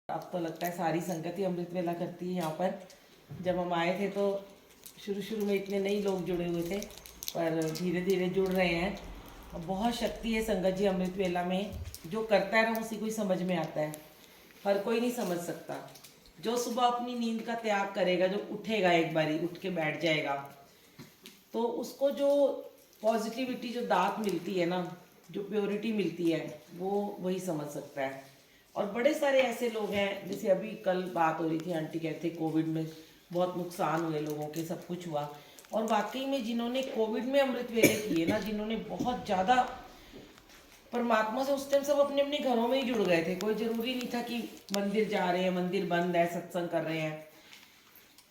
अब तो लगता है सारी संगति अमृत वेला करती है यहाँ पर। जब हम आए थे तो शुरू शुरू में इतने नहीं लोग जुड़े हुए थे, पर धीरे धीरे जुड़ रहे हैं। और बहुत शक्ति है संगत जी अमृत वेला में। जो करता है ना उसी को ही समझ में आता है, हर कोई नहीं समझ सकता। जो सुबह अपनी नींद का त्याग करेगा, जो उठेगा, एक बारी उठ के बैठ जाएगा, तो उसको जो पॉजिटिविटी, जो दात मिलती है ना, जो प्योरिटी मिलती है, वो वही समझ सकता है। और बड़े सारे ऐसे लोग हैं, जैसे अभी कल बात हो रही थी, आंटी कहते थे कोविड में बहुत नुकसान हुए लोगों के, सब कुछ हुआ। और वाकई में जिन्होंने कोविड में अमृत वेले किए ना, जिन्होंने बहुत ज़्यादा परमात्मा से उस टाइम, सब अपने अपने घरों में ही जुड़ गए थे। कोई ज़रूरी नहीं था कि मंदिर जा रहे हैं, मंदिर बंद है, सत्संग कर रहे हैं।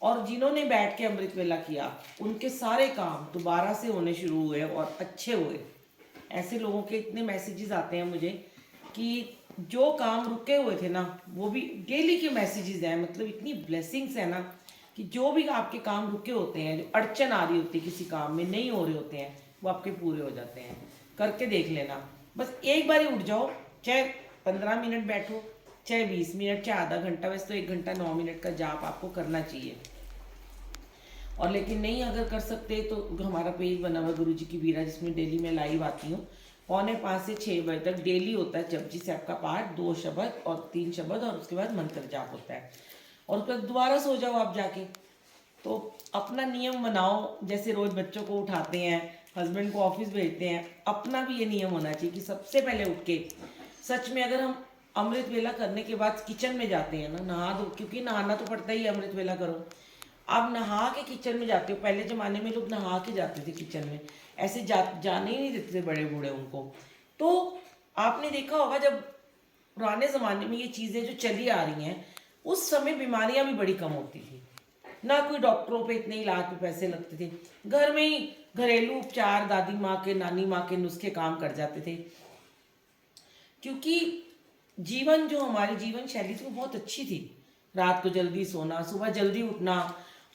और जिन्होंने बैठ के अमृत वेला किया, उनके सारे काम दोबारा से होने शुरू हुए और अच्छे हुए। ऐसे लोगों के इतने मैसेजेस आते हैं मुझे कि जो काम रुके हुए थे ना, वो भी डेली के मैसेजेस हैं। मतलब इतनी ब्लेसिंग्स है ना कि जो भी आपके काम रुके होते हैं, जो अड़चन आ रही होती है किसी काम में, नहीं हो रहे होते हैं, वो आपके पूरे हो जाते हैं। करके देख लेना, बस एक बार ही उठ जाओ, चाहे 15 मिनट बैठो, चाहे 20 मिनट, चाहे आधा घंटा। वैसे तो 1 घंटा 9 मिनट का जाप आपको करना चाहिए। और लेकिन नहीं अगर कर सकते तो हमारा पेज बना हुआ गुरु जी की वीरा, जिसमें डेली मैं लाइव आती हूँ। 4:45 से 6 बजे तक डेली होता है जपजी साहब का पाठ, 2 शब्द और 3 शब्द, और उसके बाद मंत्र जाप होता है। और उसके बाद दोबारा सो जाओ आप जाके। तो अपना नियम बनाओ, जैसे रोज बच्चों को उठाते हैं, हस्बैंड को ऑफिस भेजते हैं, अपना भी ये नियम होना चाहिए कि सबसे पहले उठ के, सच में अगर हम अमृत वेला करने के बाद किचन में जाते हैं ना, नहा दो, क्योंकि नहाना तो पड़ता ही है अमृत वेला करो। आप नहा के किचन में जाते हो, पहले ज़माने में लोग नहा के जाते थे किचन में, ऐसे जाने ही नहीं देते थे बड़े बूढ़े उनको। तो आपने देखा होगा जब पुराने ज़माने में ये चीज़ें जो चली आ रही हैं, उस समय बीमारियां भी बड़ी कम होती थी ना, कोई डॉक्टरों पे इतने इलाज पे पैसे लगते थे। घर में ही घरेलू उपचार, दादी माँ के, नानी माँ के नुस्खे काम कर जाते थे। क्योंकि जीवन, जो हमारी जीवन शैली थी वो बहुत अच्छी थी। रात को जल्दी सोना, सुबह जल्दी उठना,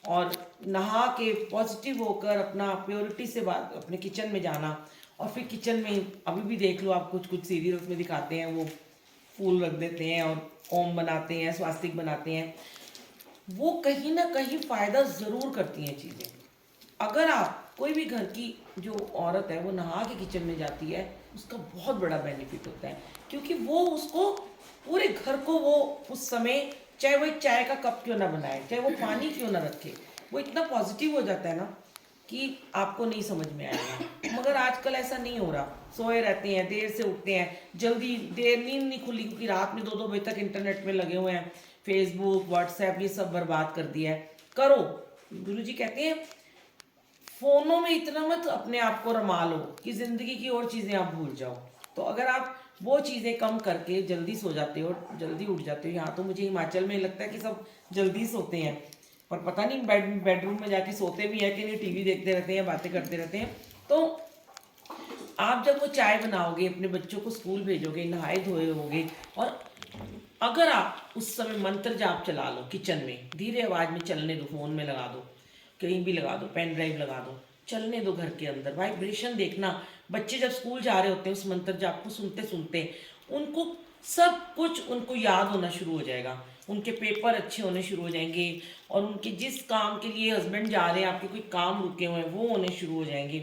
और नहा के पॉजिटिव होकर अपना प्योरिटी से बात अपने किचन में जाना। और फिर किचन में अभी भी देख लो आप, कुछ कुछ सीरियल्स में दिखाते हैं, वो फूल रख देते हैं और ओम बनाते हैं, स्वास्तिक बनाते हैं। वो कहीं ना कहीं फ़ायदा ज़रूर करती हैं चीज़ें। अगर आप, कोई भी घर की जो औरत है वो नहा के किचन में जाती है, उसका बहुत बड़ा बेनिफिट होता है। क्योंकि वो उसको, पूरे घर को वो उस समय, चाहे वो एक चाय का कप क्यों ना बनाए, चाहे वो पानी क्यों ना रखे, वो इतना पॉजिटिव हो जाता है ना कि आपको नहीं समझ में आएगा। मगर आजकल ऐसा नहीं हो रहा, सोए रहते हैं, देर से उठते हैं, जल्दी, देर नींद नहीं खुली, क्योंकि रात में 2-2 बजे तक इंटरनेट में लगे हुए हैं, फेसबुक, व्हाट्सएप, ये सब बर्बाद कर दिया है। करो, गुरुजी कहते हैं फोनों में इतना मत अपने आप को रमा लो कि जिंदगी की और चीजें आप भूल जाओ। तो अगर आप वो चीजें कम करके जल्दी सो जाते हो, जल्दी उठ जाते हो, यहाँ तो मुझे हिमाचल में लगता है कि सब जल्दी सोते हैं, पर पता नहीं बेडरूम में जाके सोते भी हैं कि नहीं, टीवी देखते रहते हैं, बातें करते रहते हैं। तो आप जब वो चाय बनाओगे, अपने बच्चों को स्कूल भेजोगे, नहाए धोए होगे, और अगर आप उस समय मंत्र जाप चला लो किचन में, धीरे आवाज में चलने दो, फोन में लगा दो, कहीं भी लगा दो, पेन ड्राइव लगा दो, चलने दो घर के अंदर, वाइब्रेशन देखना। बच्चे जब स्कूल जा रहे होते हैं, उस मंत्र जाप को सुनते सुनते उनको सब कुछ उनको याद होना शुरू हो जाएगा, उनके पेपर अच्छे होने शुरू हो जाएंगे, और उनके जिस काम के लिए हस्बैंड जा रहे हैं, आपके कोई काम रुके हुए हैं, वो होने शुरू हो जाएंगे।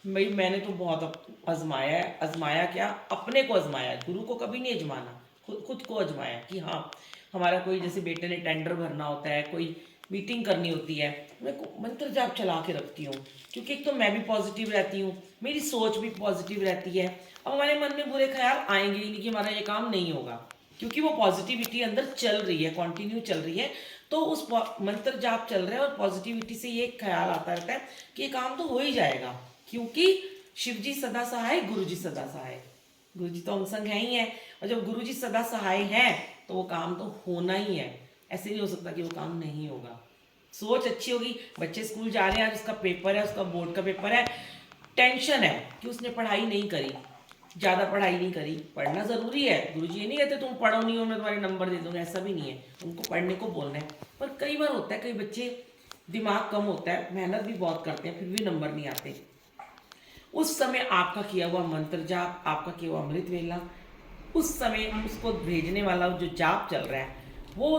भाई मैंने तो बहुत आजमाया है, आजमाया क्या, अपने को आजमाया, गुरु को कभी नहीं आजमाना, खुद को आजमाया कि हाँ, हमारा कोई, जैसे बेटे ने टेंडर भरना होता है, कोई मीटिंग करनी होती है, मैं मंत्र जाप चला के रखती हूँ। क्योंकि एक तो मैं भी पॉजिटिव रहती हूँ, मेरी सोच भी पॉजिटिव रहती है। अब हमारे मन में बुरे ख्याल आएंगे ही नहीं कि हमारा ये काम नहीं होगा, क्योंकि वो पॉजिटिविटी अंदर चल रही है, कंटिन्यू चल रही है। तो उस मंत्र जाप चल रहा है और पॉजिटिविटी से ये ख्याल आता रहता है कि ये काम तो हो ही जाएगा, क्योंकि शिव जी सदा सहाय, गुरु जी सदा सहाय। गुरु जी तो हम संग है ही है, और जब गुरु जी सदा सहाय हैं तो वो काम तो होना ही है। ऐसे नहीं हो सकता कि वो काम नहीं होगा। सोच अच्छी होगी, बच्चे स्कूल जा रहे हैं, उसका पेपर है, उसका बोर्ड का पेपर है, टेंशन है कि उसने पढ़ाई नहीं करी, ज़्यादा पढ़ाई नहीं करी। पढ़ना ज़रूरी है, गुरुजी ये नहीं कहते तुम पढ़ो नहीं हो मैं तुम्हारे नंबर दे दूँगा, ऐसा भी नहीं है, उनको पढ़ने को बोलना है। पर कई बार होता है, कई बच्चे दिमाग कम होता है, मेहनत भी बहुत करते हैं, फिर भी नंबर नहीं आते। उस समय आपका किया हुआ मंत्र जाप, आपका किया हुआ अमृत वेला, उस समय उसको भेजने वाला जो जाप चल रहा है, वो